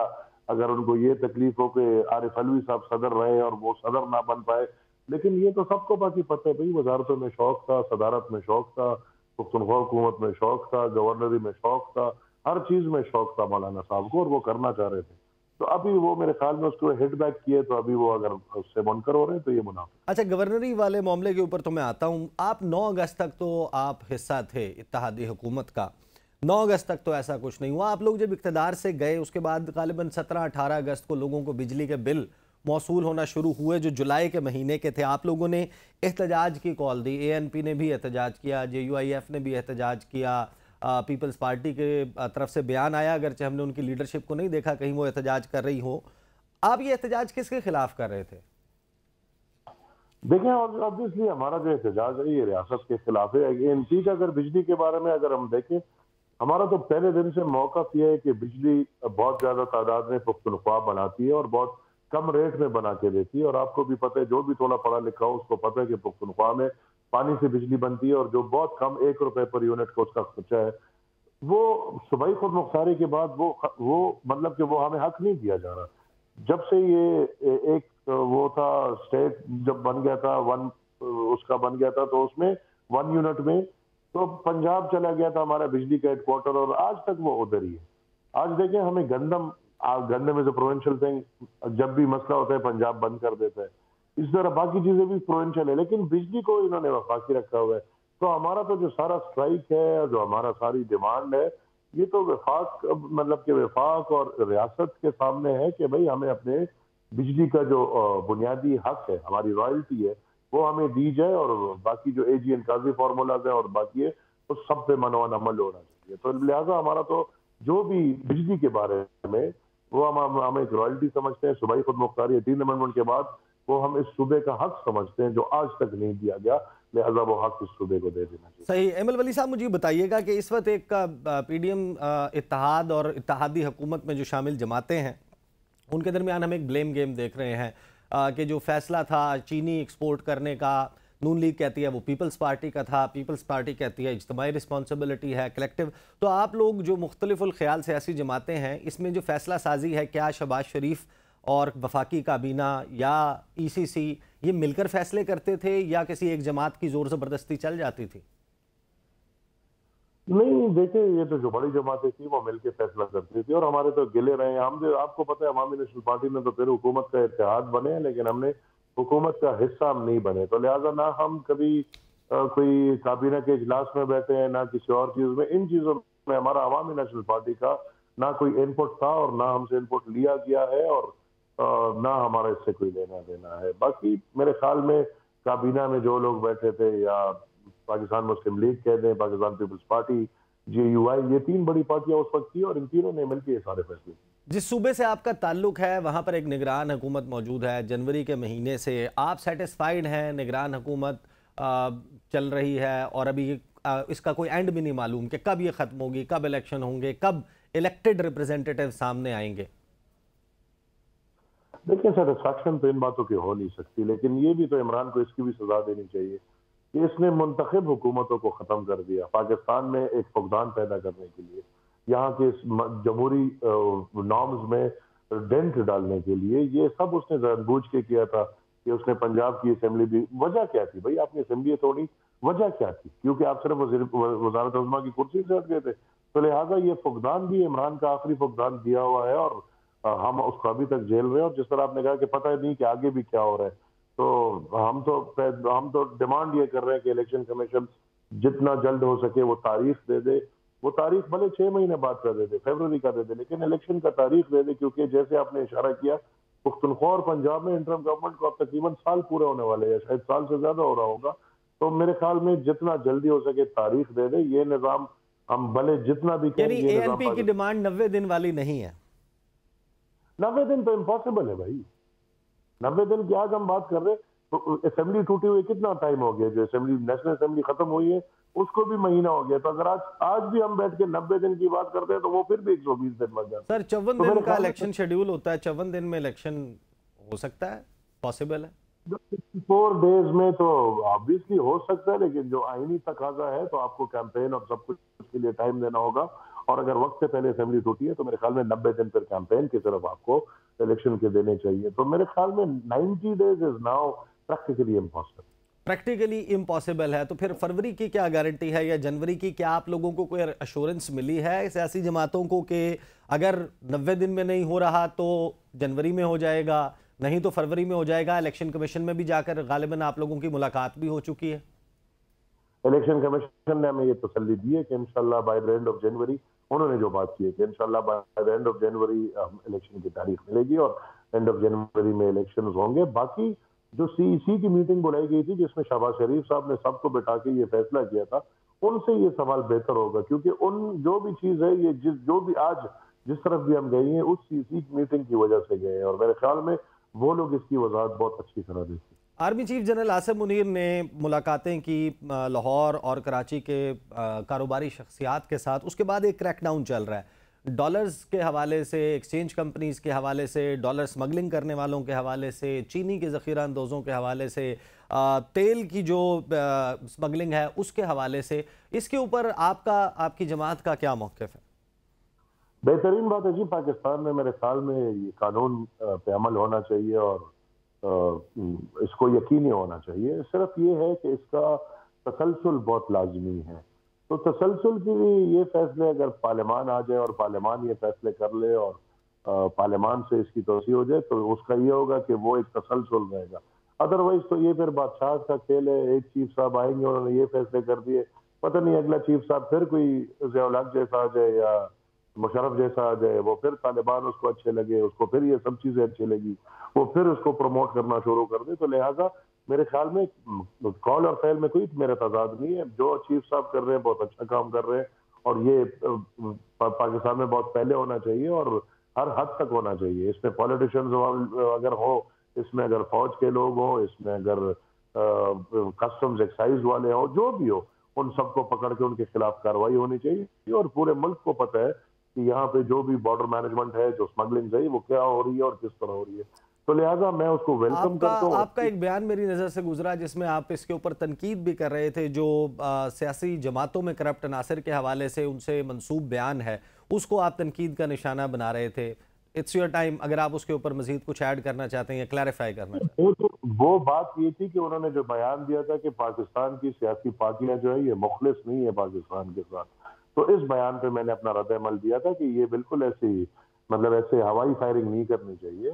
اگر ان کو یہ تکلیف ہو کہ عارف علوی صاحب صدر رہے اور وہ صدر نہ بن پائے. لیکن یہ تو سب کو باقی پتہ ہے بھائی, وزارتوں میں شوق تھا, صدارت میں شوق تھا, پختونخوا حکومت میں شوق تھا, گورنری میں شوق تھا, ہر چیز میں شوق تھا مولانا صاحب کو, اور وہ کرنا چاہ رہے تھے. تو ابھی وہ میرے خیال میں اس کو ہٹ بیک کیے, تو ابھی وہ اگر اس سے منکر ہو رہے ہیں تو یہ منافق.
اچھا, گورنری والے معاملے کے اوپر تو میں آتا ہوں. آپ 9 اگست تک تو آپ حصہ تھے اتحادی حکومت کا, 9 اگست تک تو ایسا کچھ نہیں ہوا. آپ لوگ جب اقتدار سے گئے اس کے بعد غالباً 17-18 اگست کو لوگوں کو بجلی کے بل موصول ہونا شروع ہوئے جو جولائی کے مہینے کے تھے. آپ لوگوں نے احتجاج کی کال دی, اے این پی نے بھی احتجاج کیا, جے یو آئی ایف نے بھی احتجاج کیا, پیپلز پارٹی کے طرف سے بیان آیا, اگرچہ ہم نے ان کی لیڈرشپ کو نہیں دیکھا کہیں وہ احتجاج کر رہی ہو. آپ یہ احتجاج کس کے خلاف کر رہے تھے؟
دیکھیں, obviously ہمارا جو احتجاج ہے یہ ریاست کے خلاف ہے. اے این پی کا اگر بجلی کے بارے میں اگر ہم دیکھیں, ہمارا تو پہلے دن سے موقف یہ ہے کہ بجلی بہت زیادہ تعداد میں پختونخوا بناتی ہے اور بہت کم ریٹ میں بنا کے دیتی ہے. اور آپ کو بھی پتہ ہے, جو بھی تھوڑا پڑھا لکھا ہو اس کو پتہ ہے کہ پختونخوا میں پانی سے بجلی بنتی ہے, اور جو بہت کم 1 روپے پر یونٹ کا اس کا خرچہ ہے. وہ صوبائی خود مختاری کے بعد وہ مطلب کہ وہ ہمیں حق نہیں دیا جا رہا. جب سے یہ ایک وہ تھا اسٹیٹ جب بن گیا تھا, اس کا بن گیا تھا, تو اس میں 1 یونٹ میں تو پنجاب چلا گیا تھا ہمارا بجلی کا ہیڈ کوارٹر, اور آج تک وہ ادھر ہی ہے. آج دیکھیں ہمیں گندم از اے پروونشل تھنگ, جب بھی مسئلہ ہوتا ہے پنجاب بند کر دیتا ہے. اس طرح باقی چیزیں بھی پروونشل ہے, لیکن بجلی کو انہوں نے وفاقی رکھا ہوا ہے. تو ہمارا تو جو سارا اسٹرائک ہے, جو ہمارا ساری ڈیمانڈ ہے, یہ تو وفاق مطلب کہ وفاق اور ریاست کے سامنے ہے کہ بھئی ہمیں اپنے بجلی کا جو بنیادی حق ہے, ہماری رائلٹی ہے, وہ ہمیں دی جائے، اور باقی جو AG and قاضی فارمولاز ہیں اور باقی ہے اس سب پہ منوان عمل ہونا چاہیے. تو لہٰذا ہمارا تو جو بھی بجلی کے بارے میں وہ ہم ایک رائلٹی سمجھتے ہیں، صوبائی خود مختاری 3 امنڈمنٹ کے بعد وہ ہم اس صوبے کا حق سمجھتے ہیں جو آج تک نہیں دیا گیا، لہذا وہ حق اس صوبے کو دے دینا چاہیے.
صحیح. ایمل ولی صاحب مجھے بتائیے گا کہ اس وقت ایک PDM اتحاد اور اتحادی حکومت میں جو شامل جماعتیں ہیں ان کے درمیان ہم ایک بلیم گیم دیکھ رہے ہیں کہ جو فیصلہ تھا چینی ایکسپورٹ کرنے کا، نون لیگ کہتی ہے وہ پیپلز پارٹی کا تھا، پیپلز پارٹی کہتی ہے اجتماعی رسپانسبلٹی ہے، کلیکٹیو. تو آپ لوگ جو مختلف الخیال سیاسی جماعتیں ہیں اس میں جو فیصلہ سازی ہے، کیا شہباز شریف اور وفاقی کابینہ یا ECC یہ مل کر فیصلے کرتے تھے یا کسی ایک جماعت کی زور زبردستی چل جاتی تھی؟
نہیں دیکھیں، یہ تو جو بڑی جماعتیں تھیں وہ مل کے فیصلہ کرتی تھی، اور ہمارے تو گلے رہے ہیں. ہم آپ کو پتہ ہے عوامی نیشنل پارٹی میں تو پھر حکومت کا اتحاد بنے ہیں، لیکن ہم نے حکومت کا حصہ ہم نہیں بنے. تو لہٰذا نہ ہم کبھی کوئی کابینہ کے اجلاس میں بیٹھے ہیں، نہ کسی اور چیز میں. ان چیزوں میں ہمارا عوامی نیشنل پارٹی کا نہ کوئی ان پٹ تھا اور نہ ہم سے ان پٹ لیا گیا ہے، اور نہ ہمارا اس سے کوئی لینا دینا ہے. باقی میرے خیال میں کابینہ میں جو لوگ بیٹھے تھے، یا پاکستان مسلم لیگ کہہ دیں، پاکستان پیپلز پارٹی، JUI، یہ 3 بڑی پارٹیاں اس وقت تھی اور ان تینوں نے مل کے یہ سارے فیصلے کیے.
جس صوبے سے آپ کا تعلق ہے وہاں پر ایک نگران حکومت موجود ہے. جنوری کے مہینے سے آپ سیٹسفائیڈ ہیں؟ نگران حکومت چل رہی ہے اور ابھی اس کا کوئی اینڈ بھی نہیں معلوم کہ کب یہ ختم ہوگی، کب الیکشن ہوں گے، کب الیکٹڈ ریپرزینٹیٹیو سامنے آئیں گے.
دیکھیں سیٹسفیکشن تو ان باتوں کی ہو نہیں سکتی، لیکن یہ بھی تو عمران کو اس کی بھی سزا دینی چاہیے کہ اس نے منتخب حکومتوں کو ختم کر دیا پاکستان میں ایک فقدان پیدا کرنے کے لیے، یہاں کے جمہوری نارمز میں ڈینٹ ڈالنے کے لیے. یہ سب اس نے جان بوجھ کے کیا تھا کہ اس نے پنجاب کی اسمبلی بھی، وجہ کیا تھی بھائی آپ نے اسمبلی توڑی، وجہ کیا تھی؟ کیونکہ آپ صرف وزارت عظمیٰ کی کرسی سے ہٹ گئے تھے. تو لہٰذا یہ فقدان بھی عمران کا آخری فقدان دیا ہوا ہے، اور ہم اس کو ابھی تک جیل رہے ہیں. اور جس طرح آپ نے کہا کہ پتہ نہیں کہ آگے بھی کیا ہو رہا ہے، تو ہم تو ڈیمانڈ یہ کر رہے ہیں کہ الیکشن کمیشن جتنا جلد ہو سکے وہ تاریخ دے دے. وہ تاریخ بھلے 6 مہینے بعد کا دے دے، فیبروری کا دے دے، لیکن الیکشن کا تاریخ دے دے. کیونکہ جیسے آپ نے اشارہ کیا پختونخوا اور پنجاب میں انٹرم گورنمنٹ کو اب تقریباً سال پورے ہونے والے ہیں، شاید سال سے زیادہ ہو رہا ہوگا. تو میرے خیال میں جتنا جلدی ہو سکے تاریخ دے دے. یہ نظام ہم بھلے جتنا بھی کریں،
یعنی
یہ نظام
ANP کی ڈیمانڈ 90 دن والی نہیں ہے؟
90 دن تو امپاسبل ہے بھائی. 90 دن کی آج ہم بات کر رہے ہیں، تو اسمبلی ٹوٹی ہوئی کتنا ٹائم ہو گیا؟ جو اسمبلی نیشنل اسمبلی ختم ہوئی ہے اس کو بھی مہینہ ہو گیا. تو اگر آج بھی ہم بیٹھ کے 90 دن کی بات کرتے ہیں تو وہ پھر بھی 120 دن بن جاتا ہے.
سر 54 دن کا الیکشن شیڈیول ہوتا ہے، 54 دن میں الیکشن ہو سکتا ہے، پاسبل ہے؟
4 ڈیز میں تو آبویسلی ہو سکتا ہے، لیکن جو آئینی تقاضا ہے تو آپ کو کیمپین اور سب کچھ اس کے لیے ٹائم دینا ہوگا. اور اگر وقت سے پہلے اسمبلی ٹوٹی ہے تو میرے خیال میں 90 دن پھر کیمپین کی طرف آپ کو الیکشن کے دینے چاہیے. تو میرے خیال میں 90 days is now practically impossible.
Practically impossible ہے. تو پھر فروری کی کیا گارنٹی ہے یا جنوری کی؟ کیا آپ لوگوں کو کوئی ایشورنس ملی ہے سیاسی جماعتوں کو کہ اگر 90 دن میں نہیں ہو رہا تو جنوری میں ہو جائے گا، نہیں تو فروری میں ہو جائے گا؟ الیکشن کمیشن میں بھی جا کر غالباً آپ لوگوں کی ملاقات بھی ہو چکی ہے.
الیکشن کمیشن نے ہمیں یہ تسلی دی ہے کہ انشاءاللہ by the end of January, انہوں نے جو بات کی ہے کہ انشاءاللہ by the end of January election کی تاریخ ملے گی اور اینڈ آف جنوری میں الیکشنز ہوں گے. باقی جو CEC کی میٹنگ بلائی گئی تھی جس میں شہباز شریف صاحب نے سب کو بٹھا کے یہ فیصلہ کیا تھا، ان سے یہ سوال بہتر ہوگا. کیونکہ ان جو بھی چیز ہے، یہ جو بھی آج جس طرف بھی ہم گئے ہیں اس CEC کی میٹنگ کی وجہ سے گئے ہیں، اور میرے خیال میں وہ لوگ اس کی وضاحت بہت اچھی طرح دیتے.
Army chief general Asim Munir نے ملاقاتیں کی لاہور اور کراچی کے کاروباری شخصیات کے ساتھ. اس کے بعد ایک کریک ڈاؤن چل رہا ہے ڈالرز کے حوالے سے، ایکسچینج کمپنیز کے حوالے سے، ڈالر سمگلنگ کرنے والوں کے حوالے سے، چینی کے ذخیرہ اندوزوں کے حوالے سے، تیل کی جو سمگلنگ ہے اس کے حوالے سے. اس کے اوپر آپ کی جماعت کا کیا موقف ہے؟
بہترین بات ہے جی، پاکستان میں میرے خیال میں یہ قانون پہ عمل ہونا چاہیے اور اس کو یقینی ہونا چاہیے. صرف یہ ہے کہ اس کا تسلسل بہت لازمی ہے. تو تسلسل کے لیے یہ فیصلے اگر پارلیمان آ جائے اور پارلیمان یہ فیصلے کر لے اور پارلیمان سے اس کی توسیع ہو جائے تو اس کا یہ ہوگا کہ وہ ایک تسلسل رہے گا. ادروائز تو یہ پھر بادشاہ کا کھیل ہے. ایک چیف صاحب آئیں گے، انہوں نے یہ فیصلے کر دیے، پتہ نہیں اگلا چیف صاحب پھر کوئی ضیاء الحق جیسا آ جائے یا مشرف جیسا آ جائے، وہ پھر طالبان اس کو اچھے لگے، اس کو پھر یہ سب چیزیں اچھی لگی، وہ پھر اس کو پروموٹ کرنا شروع کر دے. تو لہٰذا میرے خیال میں قول اور فعل میں کوئی میرا تضاد نہیں ہے. جو چیف صاحب کر رہے ہیں بہت اچھا کام کر رہے ہیں, اور یہ پاکستان میں بہت پہلے ہونا چاہیے اور ہر حد تک ہونا چاہیے. اس میں پولیٹیشنز اگر ہو, اس میں اگر فوج کے لوگ ہوں, اس میں اگر کسٹمز ایکسائز والے ہوں, جو بھی ہو, ان سب کو پکڑ کے ان کے خلاف کارروائی ہونی چاہیے. اور پورے ملک کو پتہ ہے کہ یہاں پہ جو بھی بارڈر مینجمنٹ ہے, جو اسمگلنگ ہے, وہ کیا ہو رہی ہے اور کس طرح ہو رہی ہے. تو لہٰذا میں اس کو ویلکم کرتا ہوں.
آپ کا ایک بیان میری نظر سے گزرا جس میں آپ اس کے اوپر تنقید بھی کر رہے تھے, جو سیاسی جماعتوں میں کرپٹ عناصر کے حوالے سے ان سے منسوب بیان ہے, اس کو آپ تنقید کا نشانہ بنا رہے تھے. اٹس یور ٹائم, اگر آپ اس کے اوپر مزید کچھ ایڈ کرنا چاہتے ہیں یا کلیریفائی کرنا چاہتے ہیں.
وہ بات یہ تھی کہ انہوں نے جو بیان دیا تھا کہ پاکستان کی سیاسی پارٹیاں جو ہے یہ مخلص نہیں ہے پاکستان کے ساتھ, تو اس بیان پہ میں نے اپنا رد عمل دیا تھا کہ یہ بالکل ایسی ایسے ہوائی فائرنگ نہیں کرنی چاہیے,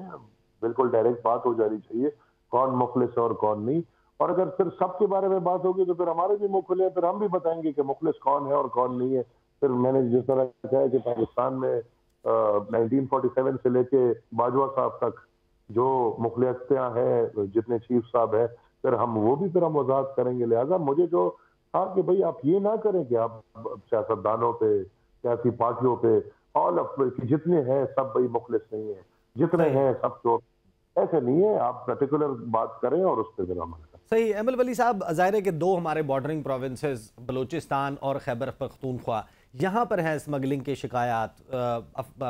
بالکل ڈائریکٹ بات ہو جانی چاہیے کون مخلص ہے اور کون نہیں. اور اگر پھر سب کے بارے میں بات ہوگی تو پھر ہمارے بھی منہ کھلے ہیں, پھر ہم بھی بتائیں گے کہ مخلص کون ہے اور کون نہیں ہے. پھر میں نے جس طرح کہا کہ پاکستان میں 1947 سے لے کے باجوہ صاحب تک جو مخلصیاں ہیں, جتنے چیف صاحب ہیں, پھر ہم وضاحت کریں گے. لہٰذا مجھے جو کہا کہ بھئی آپ یہ نہ کریں کہ آپ سیاستدانوں پہ, سیاسی پارٹیوں پہ جتنے ہیں سب بھئی مخلص نہیں ہیں, جتنے ہیں سب تو ایسے نہیں ہے. آپ پرٹیکولر بات کریں اور اس پہ پھر عمل کریں.
صحیح. احمد ولی صاحب, ظاہر ہے کہ دو ہمارے بارڈرنگ پروونسز بلوچستان اور خیبر پختونخوا, یہاں پر ہیں اسمگلنگ کے شکایات.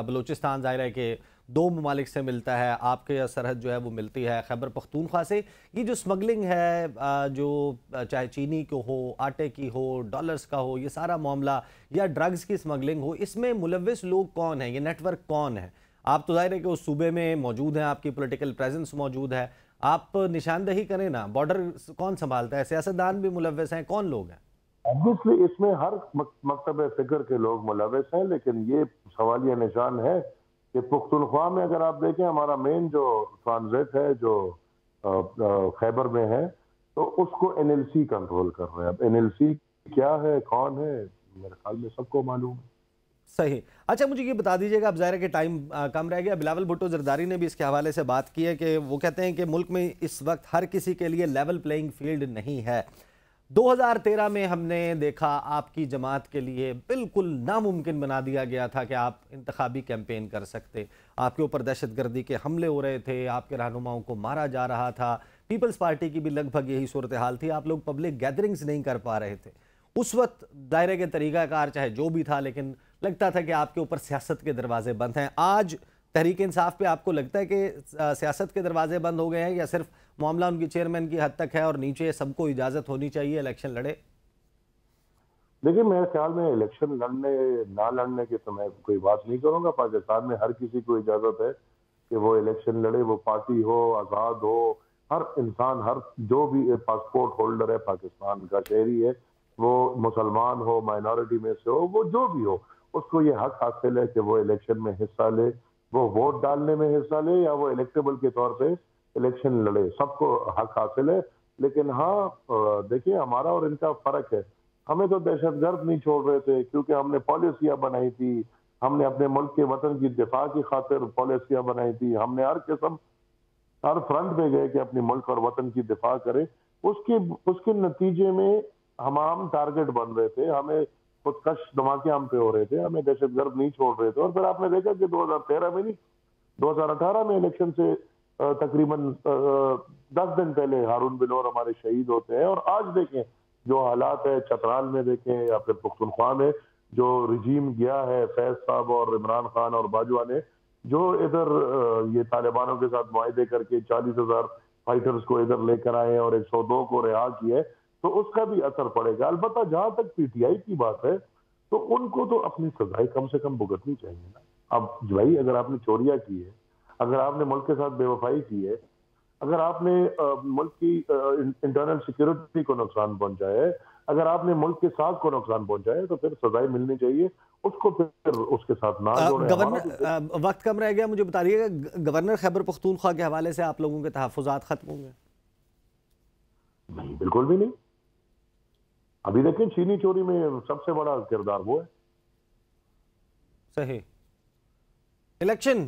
بلوچستان ظاہر ہے کہ دو ممالک سے ملتا ہے, آپ کے سرحد جو ہے وہ ملتی ہے خیبر پختونخوا سے. یہ جو اسمگلنگ ہے, جو چاہے چینی کو ہو, آٹے کی ہو, ڈالرز کا ہو, یہ سارا معاملہ, یا ڈرگز کی اسمگلنگ ہو, اس میں ملوث لوگ کون ہیں, یہ نیٹ ورک کون ہے؟ آپ تو ظاہر ہے کہ اس صوبے میں موجود ہیں, آپ کی پولیٹیکل پریزنس موجود ہے, آپ نشاندہی کریں نا, بارڈر کون سنبھالتا ہے؟ سیاستدان بھی ملوث ہیں, کون لوگ ہیں؟
obviously اس میں ہر مکتب فکر کے لوگ ملوث ہیں, لیکن یہ سوالیہ نشان ہے کہ پختونخوا میں اگر آپ دیکھیں ہمارا مین جو ٹرانزٹ ہے جو خیبر میں ہے, تو اس کو NLC کنٹرول کر رہے ہیں. اب NLC کیا ہے, کون ہے, میرے خیال میں سب کو معلوم ہے.
صحیح. اچھا مجھے یہ بتا دیجئے گا, اب ظاہر ہے کہ ٹائم کم رہ گیا. بلاول بھٹو زرداری نے بھی اس کے حوالے سے بات کی ہے کہ وہ کہتے ہیں کہ ملک میں اس وقت ہر کسی کے لیے لیول پلینگ فیلڈ نہیں ہے. 2013 میں ہم نے دیکھا آپ کی جماعت کے لیے بالکل ناممکن بنا دیا گیا تھا کہ آپ انتخابی کیمپین کر سکتے. آپ کے اوپر دہشت گردی کے حملے ہو رہے تھے, آپ کے رہنماؤں کو مارا جا رہا تھا. پیپلز پارٹی کی بھی لگ بھگ یہی صورتحال تھی, آپ لوگ پبلک گیدرنگز نہیں کر پا رہے تھے. اس وقت دائرے کے طریقہ کار چاہے جو بھی تھا, لیکن لگتا تھا کہ آپ کے اوپر سیاست کے دروازے بند ہیں. آج تحریک انصاف پہ آپ کو لگتا ہے کہ سیاست کے دروازے بند ہو گئے ہیں, یا صرف معاملہ ان کی چیئرمین کی حد تک ہے اور نیچے سب کو اجازت ہونی چاہیے الیکشن لڑے؟
دیکھیں میرے خیال میں الیکشن لڑنے نہ لڑنے کی تو میں کوئی بات نہیں کروں گا. پاکستان میں ہر کسی کو اجازت ہے کہ وہ الیکشن لڑے, وہ پارٹی ہو, آزاد ہو. ہر انسان, ہر جو بھی پاسپورٹ ہولڈر ہے پاکستان کا, شہری ہے, وہ مسلمان ہو, مائنورٹی میں سے ہو, وہ جو بھی ہو, اس کو یہ حق حاصل ہے کہ وہ الیکشن میں حصہ لے, وہ ووٹ ڈالنے میں حصہ لے, یا وہ الیکٹیبل کے طور پہ الیکشن لڑے. سب کو حق حاصل ہے. لیکن ہاں دیکھیں ہمارا اور ان کا فرق ہے. ہمیں تو دہشت گرد نہیں چھوڑ رہے تھے کیونکہ ہم نے پالیسیاں بنائی تھی, ہم نے اپنے ملک کے وطن کی دفاع کی خاطر پالیسیاں بنائی تھی, ہم نے ہر فرنٹ پہ گئے کہ اپنے ملک اور وطن کی دفاع کرے. اس کے نتیجے میں ہم عام ٹارگٹ بن رہے تھے, ہمیں خودکش دھماکے ہم پہ ہو رہے تھے, ہمیں دہشت گرد نہیں چھوڑ رہے تھے. اور پھر آپ نے دیکھا کہ 2013 میں نہیں, 2018 میں الیکشن سے تقریباً 10 دن پہلے ہارون بلور ہمارے شہید ہوتے ہیں. اور آج دیکھیں جو حالات ہے, چترال میں دیکھیں یا پھر پختونخوا میں جو رجیم گیا ہے, فیض صاحب اور عمران خان اور باجوہ نے جو ادھر یہ طالبانوں کے ساتھ معاہدے کر کے 40,000 فائٹرز کو ادھر لے کر آئے اور 102 کو رہا کیے, تو اس کا بھی اثر پڑے گا. البتہ جہاں تک PTI کی بات ہے تو ان کو تو اپنی سزائیں کم سے کم بھگتنی چاہیے نا. اب بھائی اگر آپ نے چوریاں کی ہے, اگر آپ نے ملک کے ساتھ بے وفائی کی ہے, اگر آپ نے ملک کی انٹرنل سیکیورٹی کو نقصان پہنچایا ہے, اگر آپ نے ملک کے ساتھ کو نقصان پہنچایا ہے, تو پھر سزائیں ملنی چاہیے. اس کو پھر اس کے ساتھ نہ جوڑیں.
گورنر, وقت کم رہ گیا, مجھے بتائیے گا گورنر خیبر پختونخوا کے حوالے سے آپ لوگوں کے تحفظات ختم ہوں گے؟
نہیں, بالکل بھی نہیں. ابھی دیکھیں چینی چوری میں سب سے بڑا کردار وہ ہے.
صحیح. الیکشن